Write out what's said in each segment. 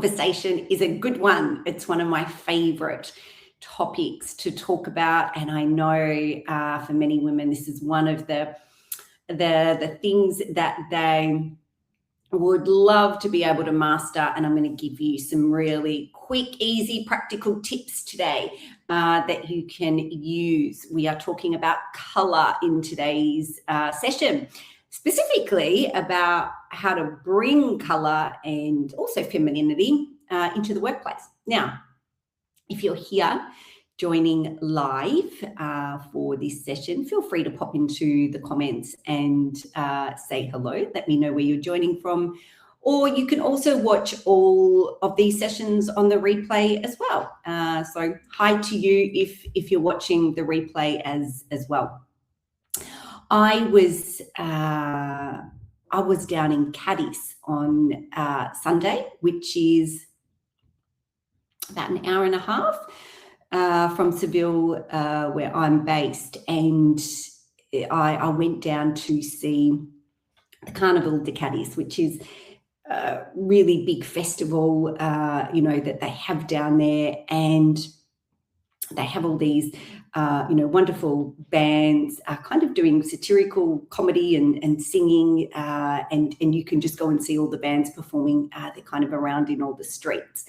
conversation is a good one. It's one of my favorite topics to talk about, and I know for many women this is one of the things that they would love to be able to master. And I'm going to give you some really quick, easy, practical tips today that you can use. We are talking about color in today's session, specifically about how to bring color and also femininity into the workplace. Now, if you're here joining live for this session, feel free to pop into the comments and say hello. Let me know where you're joining from. Or you can also watch all of these sessions on the replay as well. So hi to you if you're watching the replay as well. I was down in Cadiz on Sunday, which is about an hour and a half from Seville, where I'm based, and I went down to see the Carnival de Cadiz, which is a really big festival, that they have down there, and they have all these, wonderful bands kind of doing satirical comedy and singing, and you can just go and see all the bands performing. They're kind of around in all the streets.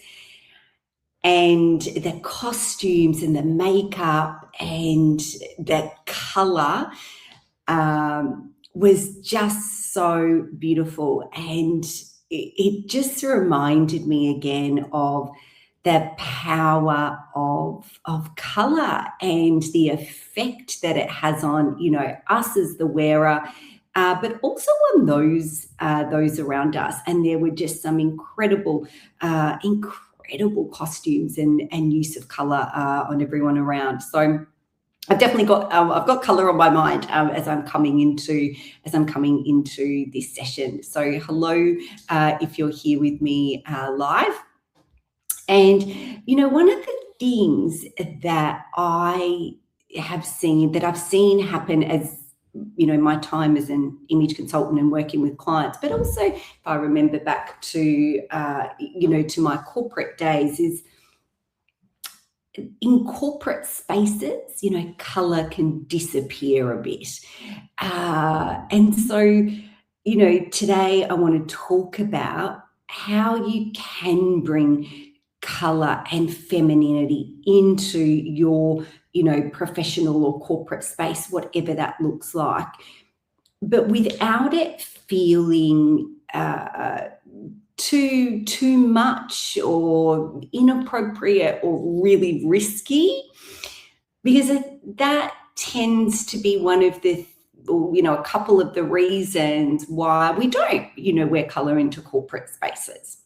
And the costumes and the makeup and the colour was just so beautiful. And it just reminded me again of the power of colour and the effect that it has on, us as the wearer, but also on those around us. And there were just some incredible costumes and use of color on everyone around. So I've definitely got I've got color on my mind as I'm coming into this session. So hello if you're here with me live. And one of the things that I've seen happen as my time as an image consultant and working with clients, but also if I remember back to, to my corporate days, is in corporate spaces, color can disappear a bit. And so, today I want to talk about how you can bring color and femininity into your professional or corporate space, whatever that looks like, but without it feeling too much or inappropriate or really risky, because that tends to be one of the a couple of the reasons why we don't wear color into corporate spaces.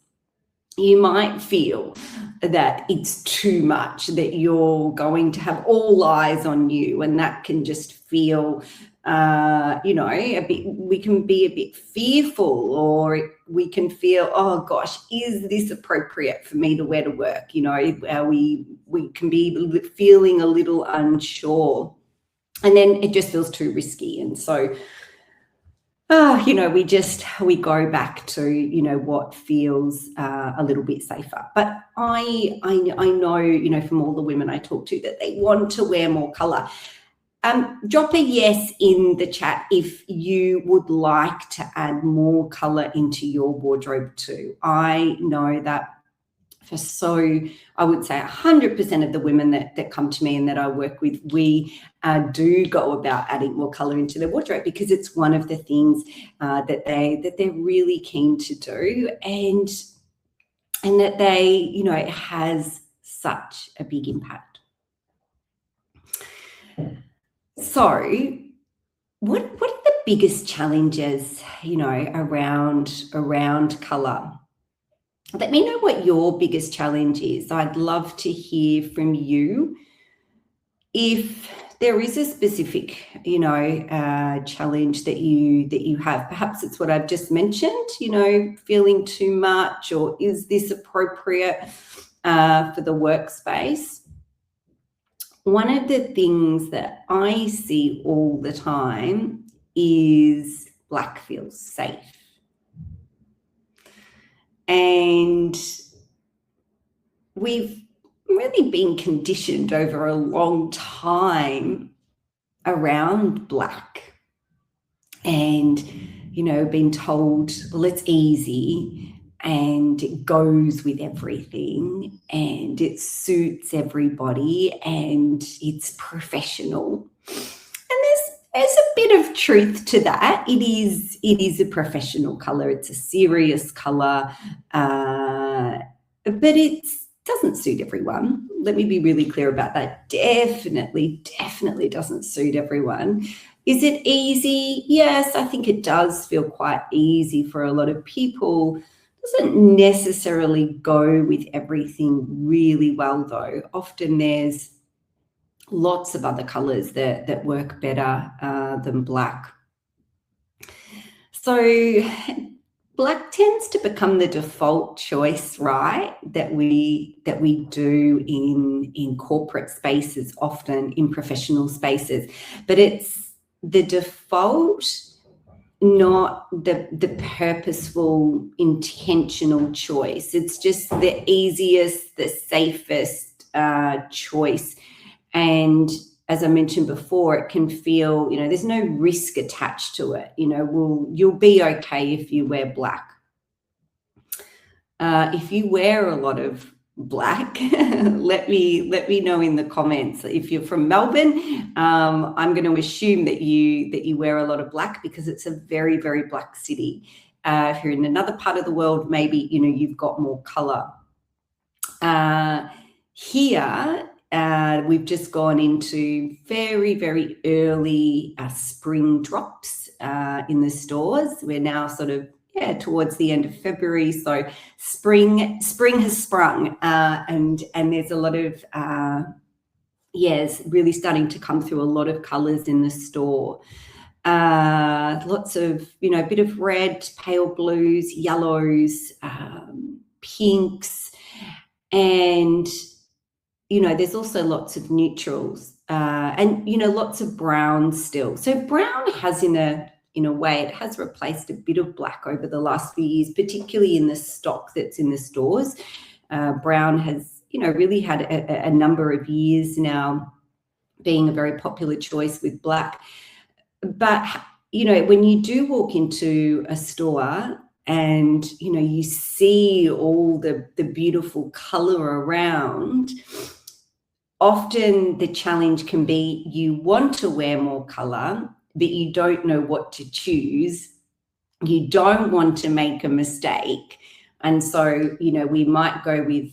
You might feel that it's too much, that you're going to have all eyes on you, and that can just feel, we can be a bit fearful, or we can feel, oh gosh, is this appropriate for me to wear to work? We can be feeling a little unsure, and then it just feels too risky. And so we go back to, what feels a little bit safer. But I know, from all the women I talk to, that they want to wear more color. Drop a yes in the chat if you would like to add more color into your wardrobe too. I know that I would say 100% of the women that come to me and that I work with, we do go about adding more color into their wardrobe, because it's one of the things that they're really keen to do, and that they, it has such a big impact. So what are the biggest challenges, around color? Let me know what your biggest challenge is. I'd love to hear from you. If there is a specific, challenge that you have, perhaps it's what I've just mentioned, feeling too much, or is this appropriate for the workspace? One of the things that I see all the time is black feels safe. And we've really been conditioned over a long time around black, and been told, well, it's easy and it goes with everything and it suits everybody and it's professional. And there's a bit of truth to that. It is a professional color. It's a serious color, but it doesn't suit everyone. Let me be really clear about that. Definitely doesn't suit everyone. Is it easy? Yes, I think it does feel quite easy for a lot of people. Doesn't necessarily go with everything really well, though. Often there's lots of other colors that work better than black. So black tends to become the default choice, right? That we do in corporate spaces, often in professional spaces, but it's the default, not the purposeful, intentional choice. It's just the easiest, the safest choice. And as I mentioned before, it can feel, there's no risk attached to it. You'll be okay if you wear black. If you wear a lot of black, let me know in the comments. If you're from Melbourne, I'm going to assume that you wear a lot of black, because it's a very, very black city. If you're in another part of the world, maybe you've got more color. Here, we've just gone into very, very early spring drops in the stores. We're now sort of towards the end of February, so spring has sprung, and there's a lot of it's really starting to come through a lot of colors in the store. Lots of a bit of red, pale blues, yellows, pinks, and there's also lots of neutrals, and lots of browns still. So brown has in a way, it has replaced a bit of black over the last few years, particularly in the stock that's in the stores. Brown has, really had a number of years now being a very popular choice with black. But, when you do walk into a store and, you see all the beautiful color around, often the challenge can be you want to wear more color, but you don't know what to choose. You don't want to make a mistake. And so, we might go with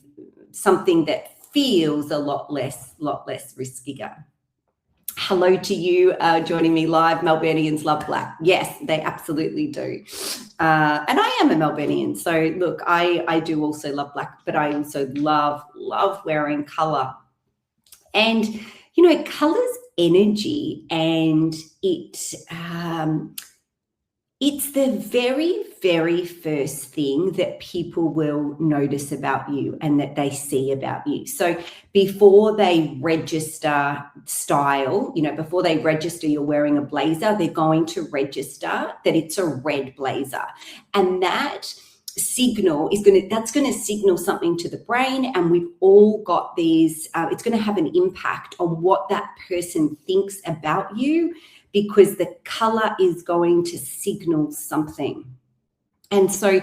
something that feels a lot less riskier. Hello to you joining me live. Melburnians love black. Yes, they absolutely do. And I am a Melburnian. So look, I do also love black, but I also love wearing color. And, color's energy, and it's the very, very first thing that people will notice about you and that they see about you. So before they register style, before they register you're wearing a blazer, they're going to register that it's a red blazer. And that signal that's going to signal something to the brain, and we've all got these, it's going to have an impact on what that person thinks about you, because the color is going to signal something. And so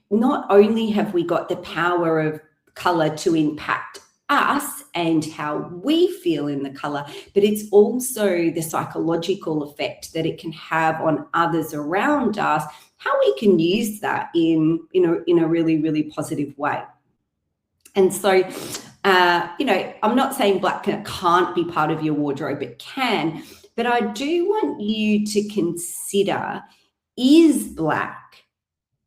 not only have we got the power of color to impact us and how we feel in the color, but it's also the psychological effect that it can have on others around us, how we can use that in a really, really positive way. And so, I'm not saying black can't be part of your wardrobe, it can, but I do want you to consider, is black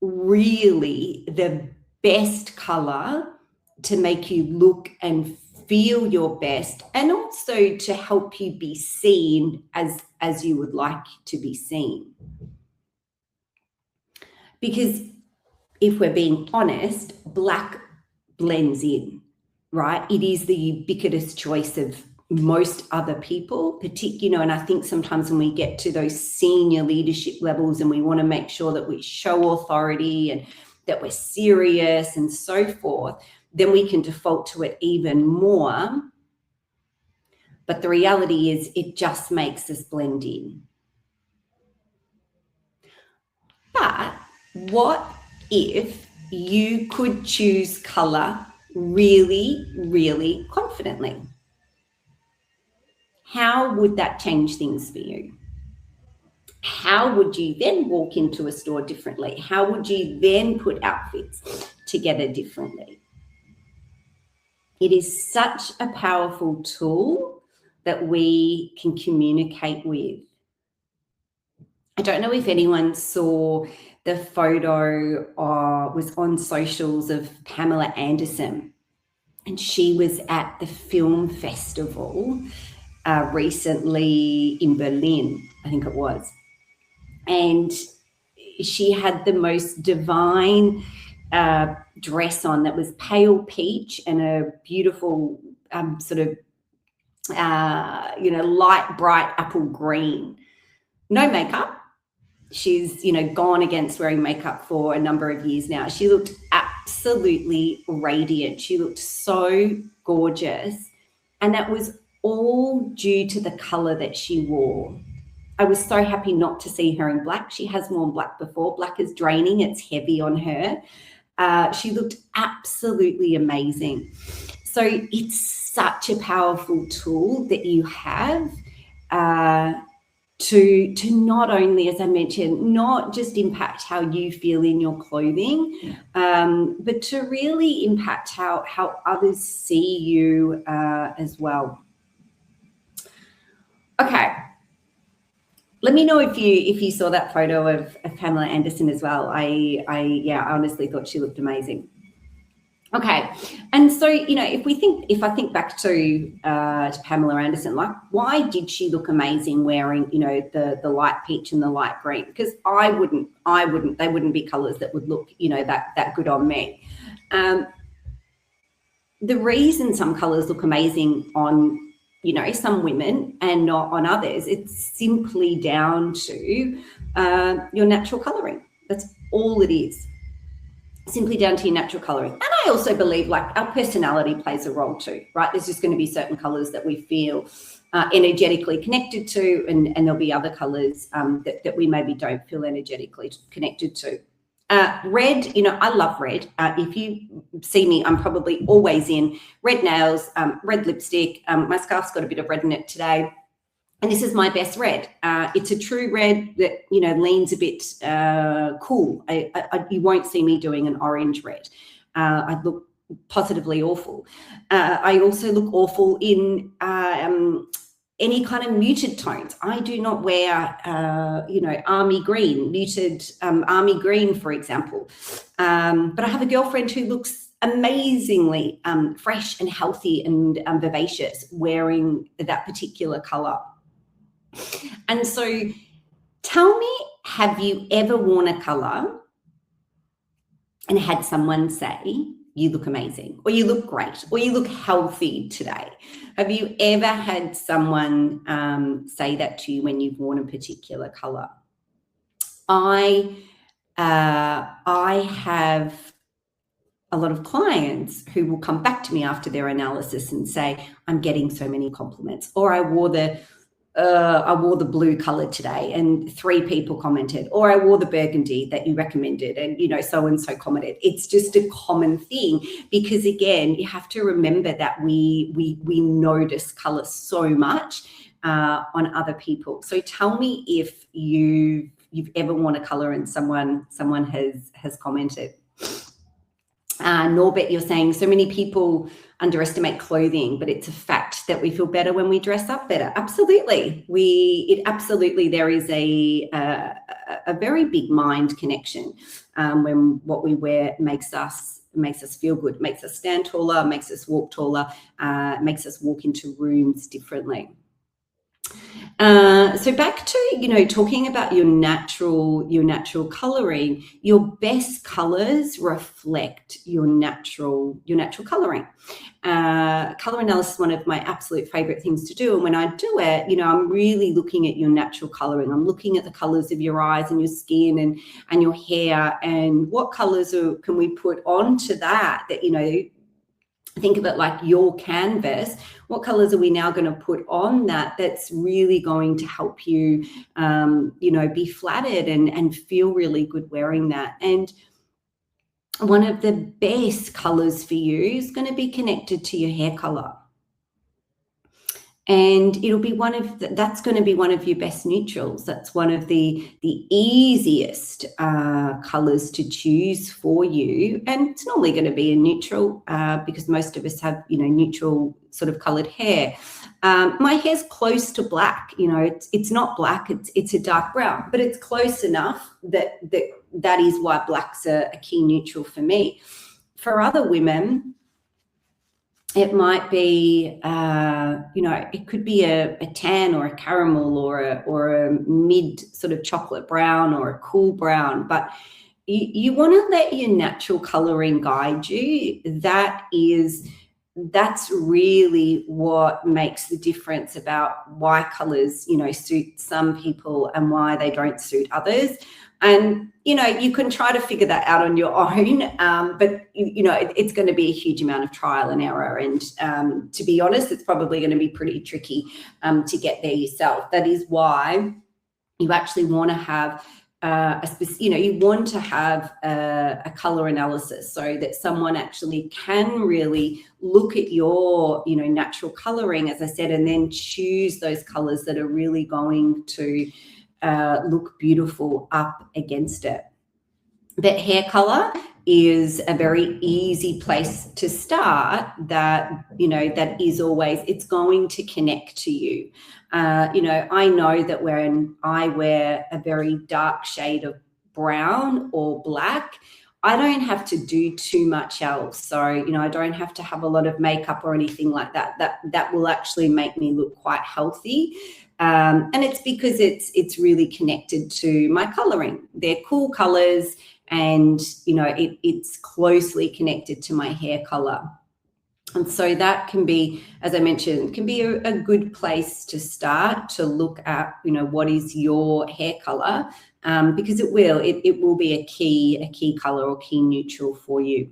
really the best color to make you look and feel your best, and also to help you be seen as you would like to be seen? Because if we're being honest, black blends in, right? It is the ubiquitous choice of most other people, particularly, and I think sometimes when we get to those senior leadership levels and we want to make sure that we show authority and that we're serious and so forth, then we can default to it even more. But the reality is it just makes us blend in. But what if you could choose color really, really confidently? How would that change things for you? How would you then walk into a store differently? How would you then put outfits together differently? It is such a powerful tool that we can communicate with. I don't know if anyone saw the photo was on socials of Pamela Anderson, and she was at the film festival recently in Berlin, I think it was. And she had the most divine dress on that was pale peach and a beautiful sort of, light, bright apple green. No makeup. She's, gone against wearing makeup for a number of years now. She looked absolutely radiant. She looked so gorgeous. And that was all due to the color that she wore. I was so happy not to see her in black. She has worn black before. Black is draining. It's heavy on her. She looked absolutely amazing. So it's such a powerful tool that you have to not only, as I mentioned, not just impact how you feel in your clothing, but to really impact how others see you as well. Okay. Let me know if you saw that photo of Pamela Anderson as well. I honestly thought she looked amazing. Okay, and so if I think back to Pamela Anderson, like, why did she look amazing wearing the light peach and the light green? Because they wouldn't be colors that would look that good on me. The reason some colors look amazing on some women and not on others, it's simply down to your natural coloring. That's all it is. Simply down to your natural coloring. And I also believe like our personality plays a role too, right? There's just going to be certain colors that we feel energetically connected to, and there'll be other colors that we maybe don't feel energetically connected to. Red, I love red. If you see me, I'm probably always in red nails, red lipstick. My scarf's got a bit of red in it today. And this is my best red. It's a true red that, leans a bit cool. You won't see me doing an orange red. I look positively awful. I also look awful in any kind of muted tones. I do not wear, army green, muted army green, for example. But I have a girlfriend who looks amazingly fresh and healthy and vivacious wearing that particular color. And so tell me, have you ever worn a color and had someone say, you look amazing, or you look great, or you look healthy today? Have you ever had someone say that to you when you've worn a particular color? I have a lot of clients who will come back to me after their analysis and say, I'm getting so many compliments, or I wore the blue color today and 3 people commented, or I wore the burgundy that you recommended and so-and-so commented. It's just a common thing, because again, you have to remember that we notice color so much on other people. So tell me if you've ever worn a color and someone has commented. Norbert, you're saying so many people underestimate clothing, but it's a fact that we feel better when we dress up better. Absolutely. There is a very big mind connection when what we wear makes us feel good, makes us stand taller, makes us walk taller, makes us walk into rooms differently. So back to, talking about your natural coloring, your best colors reflect your natural coloring. Color analysis is one of my absolute favorite things to do. And when I do it, I'm really looking at your natural coloring. I'm looking at the colors of your eyes and your skin and your hair, and what colors can we put onto that think of it like your canvas. What colors are we now going to put on that's really going to help you, be flattered and feel really good wearing that? And one of the best colors for you is going to be connected to your hair color. And it'll be that's going to be one of your best neutrals. That's one of the easiest colors to choose for you. And it's normally going to be a neutral because most of us have, neutral sort of colored hair. My hair's close to black. It's not black. It's a dark brown, but it's close enough that is why black's a key neutral for me. For other women, it might be, it could be a tan or a caramel or a mid sort of chocolate brown or a cool brown, but you want to let your natural coloring guide you. That's really what makes the difference about why colors, suit some people and why they don't suit others. And, you can try to figure that out on your own, but, it's going to be a huge amount of trial and error. And to be honest, it's probably going to be pretty tricky to get there yourself. That is why you actually want to have you want to have a color analysis so that someone actually can really look at your, natural coloring, as I said, and then choose those colors that are really going to look beautiful up against it. But hair color is a very easy place to start that is always, it's going to connect to you. I know that when I wear a very dark shade of brown or black, I don't have to do too much else. So, I don't have to have a lot of makeup or anything like that. That will actually make me look quite healthy. And it's because it's really connected to my coloring. They're cool colors, and it's closely connected to my hair color. And so that can be, as I mentioned, can be a good place to start to look at, what is your hair color, because it will be a key color or key neutral for you.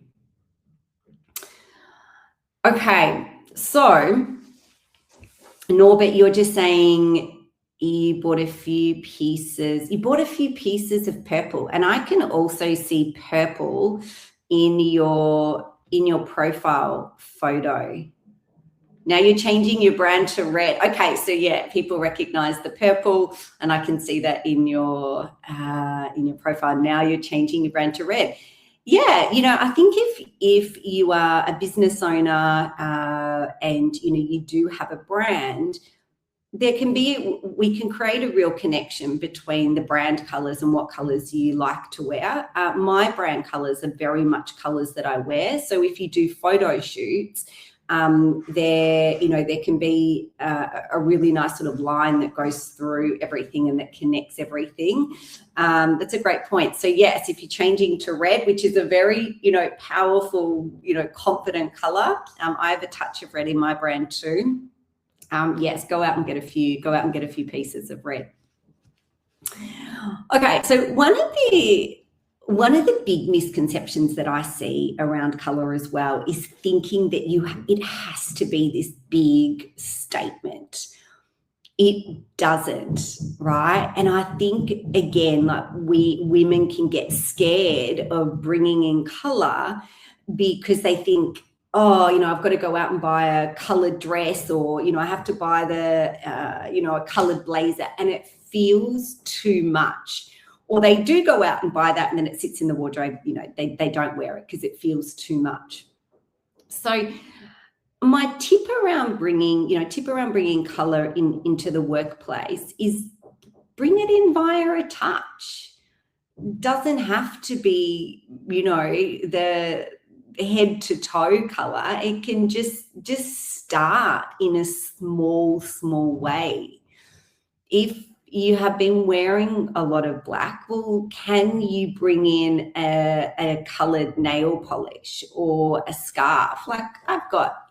Okay, so Norbert, you're just saying you bought a few pieces of purple, and I can also see purple in your profile photo. Now you're changing your brand to red. Okay, so yeah, people recognize the purple, and I can see that in your profile. Now you're changing your brand to red. Yeah, I think if you are a business owner and you do have a brand, we can create a real connection between the brand colors and what colors you like to wear. My brand colors are very much colors that I wear. So if you do photo shoots, there can be a really nice sort of line that goes through everything and that connects everything. That's a great point. So yes, if you're changing to red, which is a very, powerful, confident color, I have a touch of red in my brand too. Yes, go out and get a few pieces of red. Okay, so one of the big misconceptions that I see around color as well is thinking that it has to be this big statement. It doesn't, right? And I think, again, like we women can get scared of bringing in color because they think, oh, I've got to go out and buy a colored dress, or, I have to buy a colored blazer, and it feels too much. Or they do go out and buy that and then it sits in the wardrobe, they don't wear it because it feels too much. So my tip around bringing color into the workplace is bring it in via a touch. Doesn't have to be, the head to toe color. It can just start in a small way. If you have been wearing a lot of black, well, can you bring in a colored nail polish or a scarf? Like I've got,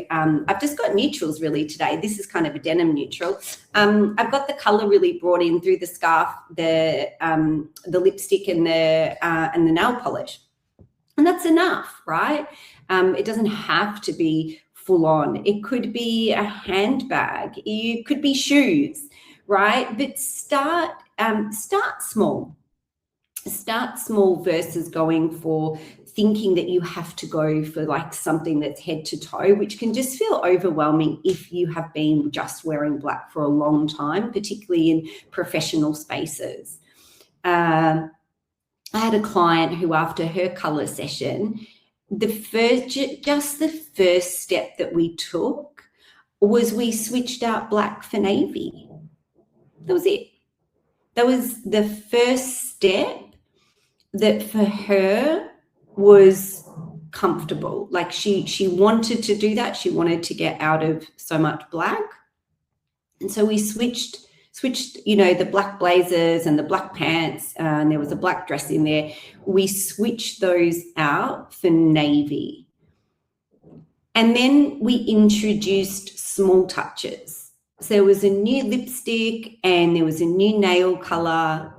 I've just got neutrals really today. This is kind of a denim neutral. I've got the color really brought in through the scarf, the lipstick and the nail polish. And that's enough, right? It doesn't have to be full on. It could be a handbag. It could be shoes, right? But start small. Start small versus going for thinking that you have to go for like something that's head to toe, which can just feel overwhelming if you have been just wearing black for a long time, particularly in professional spaces. I had a client who, after her color session, the first step that we took was we switched out black for navy. That was it. That was the first step that for her was comfortable. Like she wanted to do that. She wanted to get out of so much black. And so we switched, the black blazers and the black pants, and there was a black dress in there. We switched those out for navy. And then we introduced small touches. So there was a new lipstick and there was a new nail color,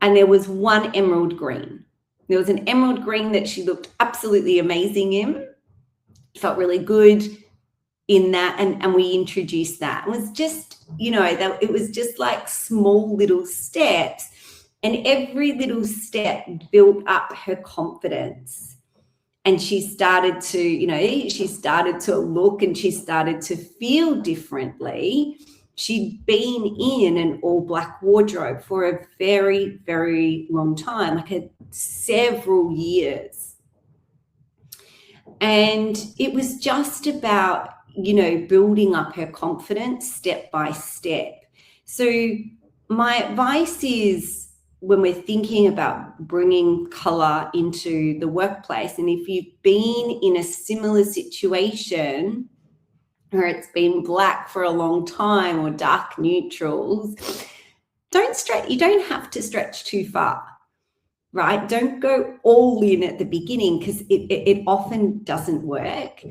and there was one emerald green. There was an emerald green that she looked absolutely amazing in. Felt really good in that, and we introduced that. It was just, it was just like small little steps, and every little step built up her confidence. And she started to, look and she started to feel differently. She'd been in an all black wardrobe for a very, very long time, like several years. And it was just about, building up her confidence step by step. So my advice is, when we're thinking about bringing color into the workplace, and if you've been in a similar situation, or it's been black for a long time, or dark neutrals, you don't have to stretch too far, right? Don't go all in at the beginning, because it often doesn't work.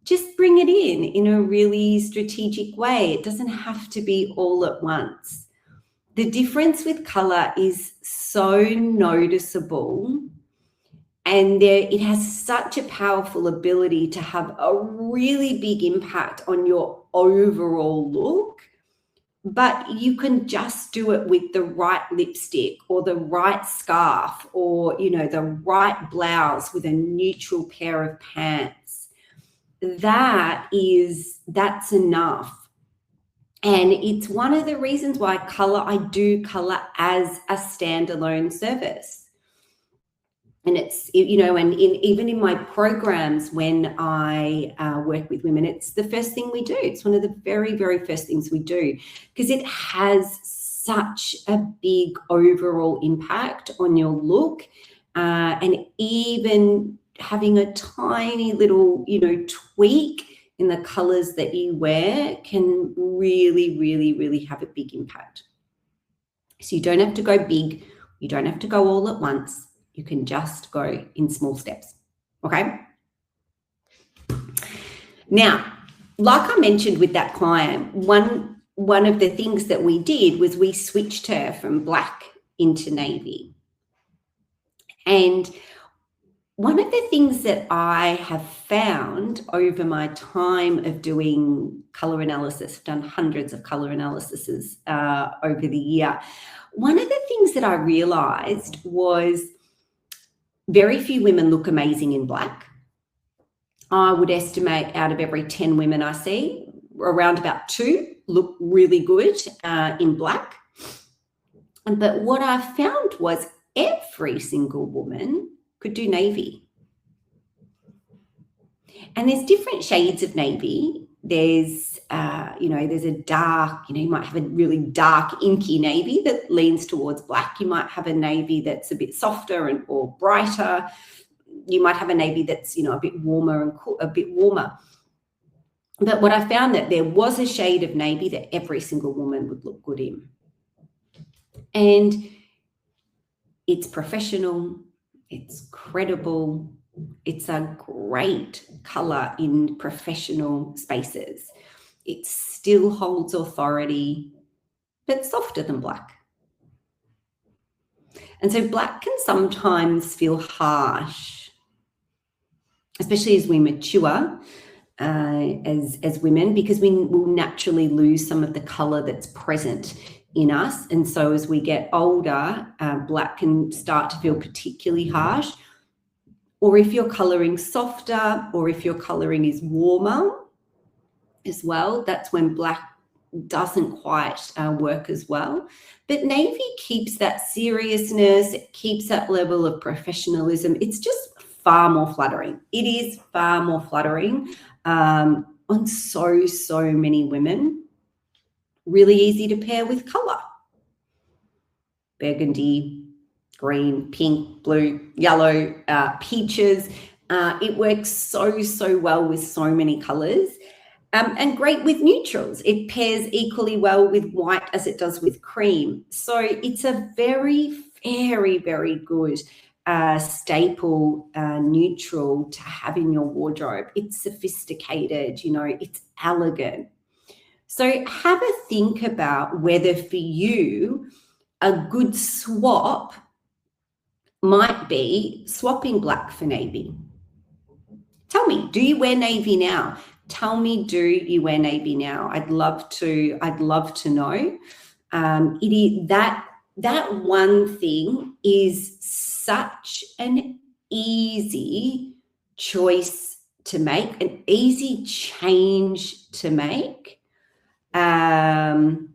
Just bring it in a really strategic way. It doesn't have to be all at once. The difference with color is so noticeable, and it has such a powerful ability to have a really big impact on your overall look. But you can just do it with the right lipstick, or the right scarf, or the right blouse with a neutral pair of pants. That's enough. And it's one of the reasons why I do color as a standalone service. And it's, even in my programs, when I work with women, it's the first thing we do. It's one of the very, very first things we do, because it has such a big overall impact on your look. And even having a tiny little, tweak in the colors that you wear can really, really, really have a big impact. So you don't have to go big. You don't have to go all at once. You can just go in small steps. Okay. Now, like I mentioned with that client, one of the things that we did was we switched her from black into navy. And one of the things that I have found over my time of doing color analysis, I've done hundreds of color analyses over the year. One of the things that I realized was very few women look amazing in black. I would estimate out of every 10 women I see, around about 2 look really good in black. But what I found was every single woman could do navy. And there's different shades of navy. There's, there's a dark, you might have a really dark inky navy that leans towards black. You might have a navy that's a bit softer or brighter. You might have a navy that's, a bit warmer and a bit warmer. But what I found, that there was a shade of navy that every single woman would look good in. And it's professional, it's credible, it's a great color in professional spaces. It still holds authority, but softer than black. And so black can sometimes feel harsh. especially as we mature as women, because we will naturally lose some of the color that's present in us. And so as we get older, black can start to feel particularly harsh. Or if you're coloring softer, or if your coloring is warmer as well, that's when black doesn't quite work as well. But navy keeps that seriousness, it keeps that level of professionalism. It's just far more flattering. It is far more flattering on so many women. Really easy to pair with color. Burgundy, green, pink, blue, yellow, peaches. It works so well with so many colors. And great with neutrals. It pairs equally well with white as it does with cream. So it's a very good staple neutral to have in your wardrobe. It's sophisticated, you know, it's elegant. So have a think about whether for you a good swap might be swapping black for navy. Tell me, do you wear navy now? Tell me, do you wear navy now? I'd love to know. It is that one thing is such an easy choice to make, an easy change to make. I've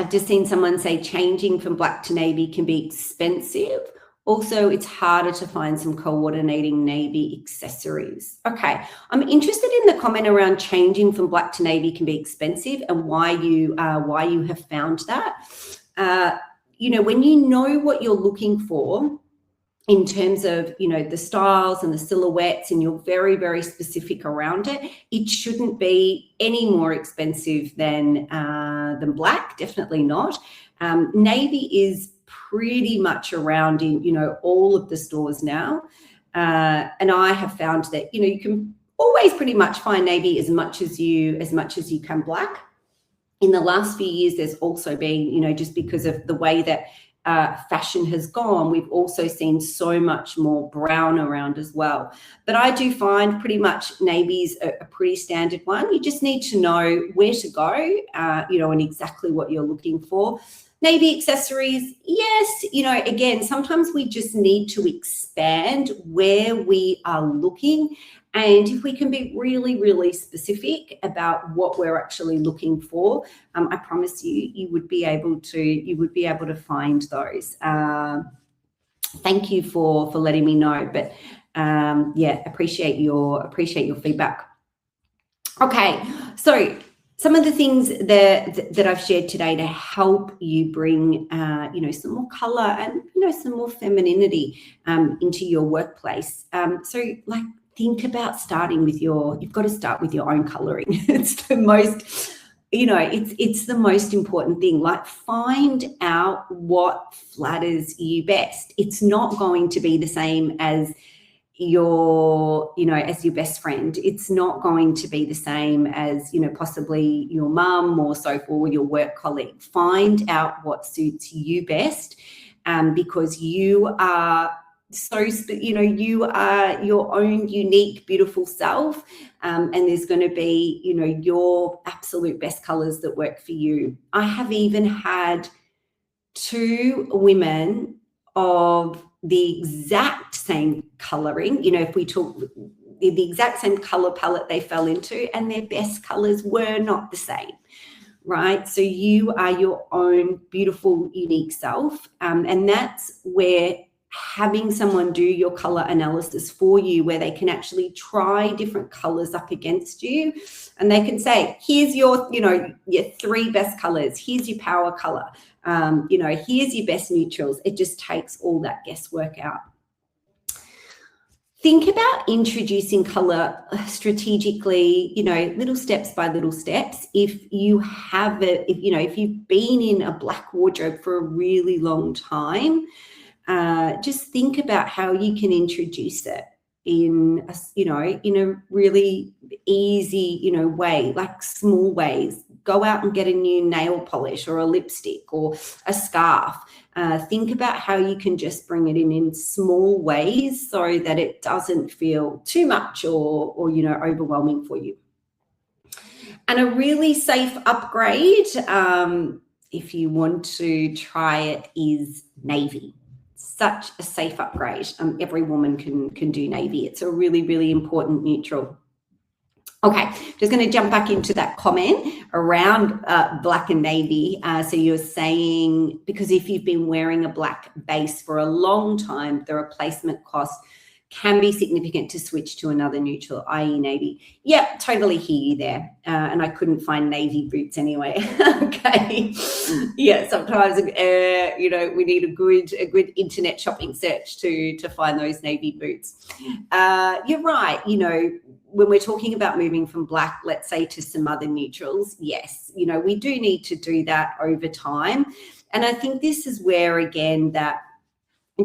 just seen someone say changing from black to navy can be expensive. Also, it's harder to find some coordinating navy accessories. Okay, I'm interested in the comment around changing from black to navy can be expensive and why you have found that. You know, when you know what you're looking for in terms of, you know, the styles and the silhouettes, and you're very specific around it, it shouldn't be any more expensive than black. Definitely not. Navy is pretty much around in, you know, all of the stores now. And I have found that, you know, you can always pretty much find navy as much as you can black. In the last few years, there's also been, you know, just because of the way that fashion has gone, we've also seen so much more brown around as well. But I do find pretty much navy's a pretty standard one. You just need to know where to go, you know, and exactly what you're looking for. Navy accessories, yes, you know, again, sometimes we just need to expand where we are looking. And if we can be really specific about what we're actually looking for, I promise you would be able to find those. Thank you for letting me know. But yeah, appreciate your feedback. Okay, so some of the things that I've shared today to help you bring, you know, some more color and, you know, some more femininity into your workplace. So, like, think about starting with you've got to start with your own coloring. It's the most, you know, it's the most important thing. Like, find out what flatters you best. It's not going to be the same as your best friend. It's not going to be the same as, you know, possibly your mum or so forth, your work colleague. Find out what suits you best, because you are you are your own unique, beautiful self, and there's going to be, you know, your absolute best colors that work for you. I have even had 2 women of the exact same coloring, you know, if we talk the exact same color palette they fell into, and their best colors were not the same, right? So you are your own beautiful, unique self, and that's where having someone do your color analysis for you, where they can actually try different colors up against you, and they can say, here's your, you know, your 3 best colors, here's your power color, you know, here's your best neutrals. It just takes all that guesswork out. Think about introducing color strategically, you know, little steps by little steps. If you've been in a black wardrobe for a really long time, just think about how you can introduce it in a really easy, you know, way, like small ways. Go out and get a new nail polish or a lipstick or a scarf. Think about how you can just bring it in small ways so that it doesn't feel too much or overwhelming for you. And a really safe upgrade, if you want to try it, is navy. Such a safe upgrade. Every woman can do navy. It's a really, really important neutral. Okay, just going to jump back into that comment around black and navy. So you're saying, because if you've been wearing a black base for a long time, the replacement cost can be significant to switch to another neutral, i.e. navy. Yep, totally hear you there. And I couldn't find navy boots anyway. Okay. Yeah, sometimes, we need a good internet shopping search to find those navy boots. You're right. When we're talking about moving from black, let's say, to some other neutrals, yes, we do need to do that over time. And I think this is where, again, that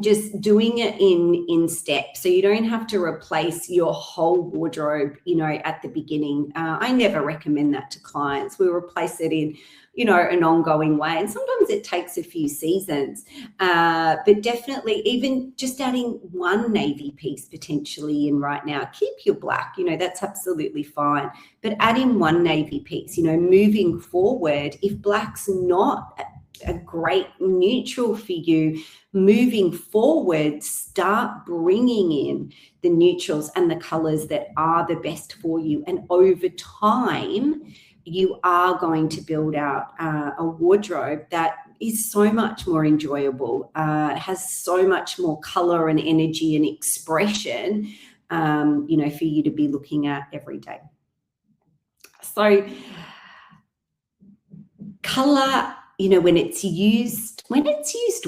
just doing it in steps, so you don't have to replace your whole wardrobe, at the beginning. I never recommend that to clients. We replace it in, an ongoing way, and sometimes it takes a few seasons. But definitely, even just adding one navy piece potentially in right now, keep your black. That's absolutely fine. But adding one navy piece, moving forward, if black's not a great neutral for you, moving forward, start bringing in the neutrals and the colors that are the best for you. And over time, you are going to build out a wardrobe that is so much more enjoyable, has so much more color and energy and expression, for you to be looking at every day. So color, when it's used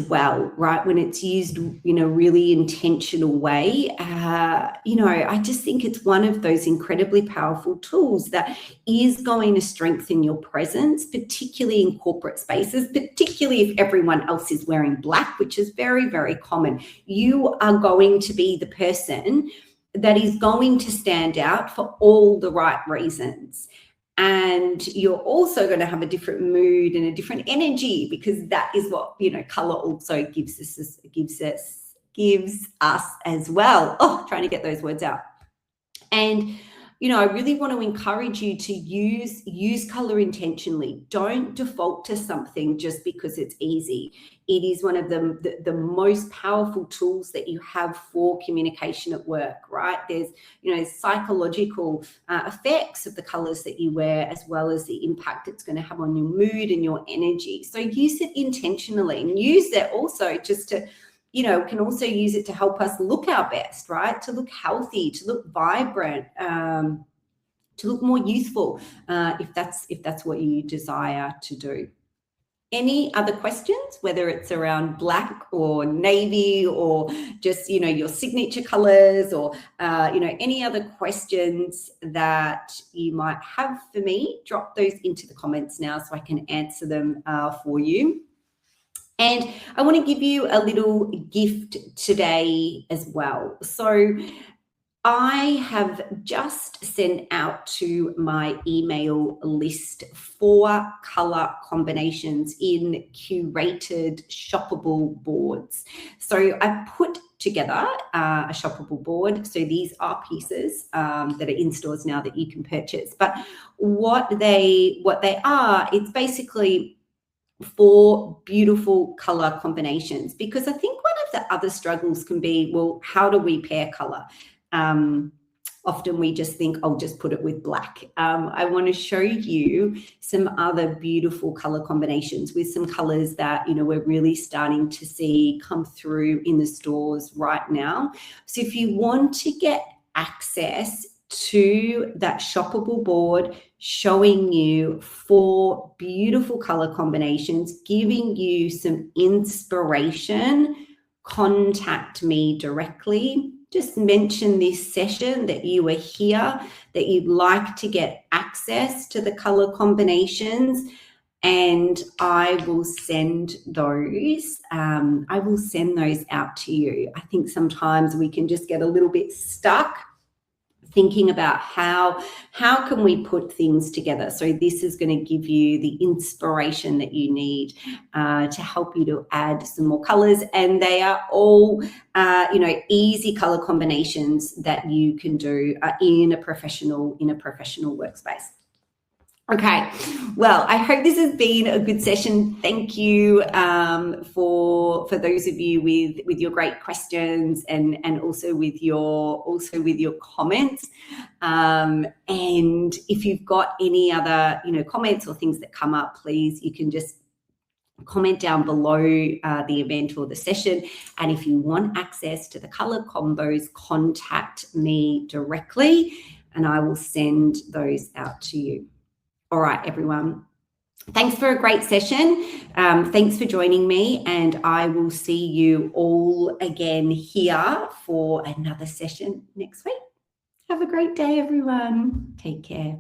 well, right? When it's used in a really intentional way, I just think it's one of those incredibly powerful tools that is going to strengthen your presence, particularly in corporate spaces, particularly if everyone else is wearing black, which is very, very common. You are going to be the person that is going to stand out for all the right reasons. And you're also going to have a different mood and a different energy, because that is what, color also gives us as well. Oh, trying to get those words out. And, I really want to encourage you to use color intentionally. Don't default to something just because it's easy. It is one of the most powerful tools that you have for communication at work, right? There's, psychological effects of the colors that you wear, as well as the impact it's going to have on your mood and your energy. So use it intentionally, and use it also just to, can also use it to help us look our best, right? To look healthy, to look vibrant, to look more youthful, if that's what you desire to do. Any other questions, whether it's around black or navy, or just, your signature colors, or, any other questions that you might have for me, drop those into the comments now so I can answer them for you. And I want to give you a little gift today as well. So I have just sent out to my email list 4 color combinations in curated shoppable boards. So I put together a shoppable board. So these are pieces that are in stores now that you can purchase. But what they are, it's basically 4 beautiful color combinations, because I think one of the other struggles can be, well, how do we pair color? Often we just think, I'll just put it with black. I want to show you some other beautiful color combinations with some colors that, we're really starting to see come through in the stores right now. So if you want to get access to that shoppable board showing you 4 beautiful color combinations, giving you some inspiration, contact me directly. Just mention this session that you are here, that you'd like to get access to the color combinations, and I will send those. I will send those out to you. I think sometimes we can just get a little bit stuck thinking about how can we put things together. So this is going to give you the inspiration that you need to help you to add some more colors, and they are all easy color combinations that you can do in a professional workspace. Okay, well, I hope this has been a good session. Thank you for those of you with your great questions and also with your comments. And if you've got any other comments or things that come up, please, you can just comment down below the event or the session. And if you want access to the color combos, contact me directly and I will send those out to you. All right, everyone. Thanks for a great session. Thanks for joining me, and I will see you all again here for another session next week. Have a great day, everyone. Take care.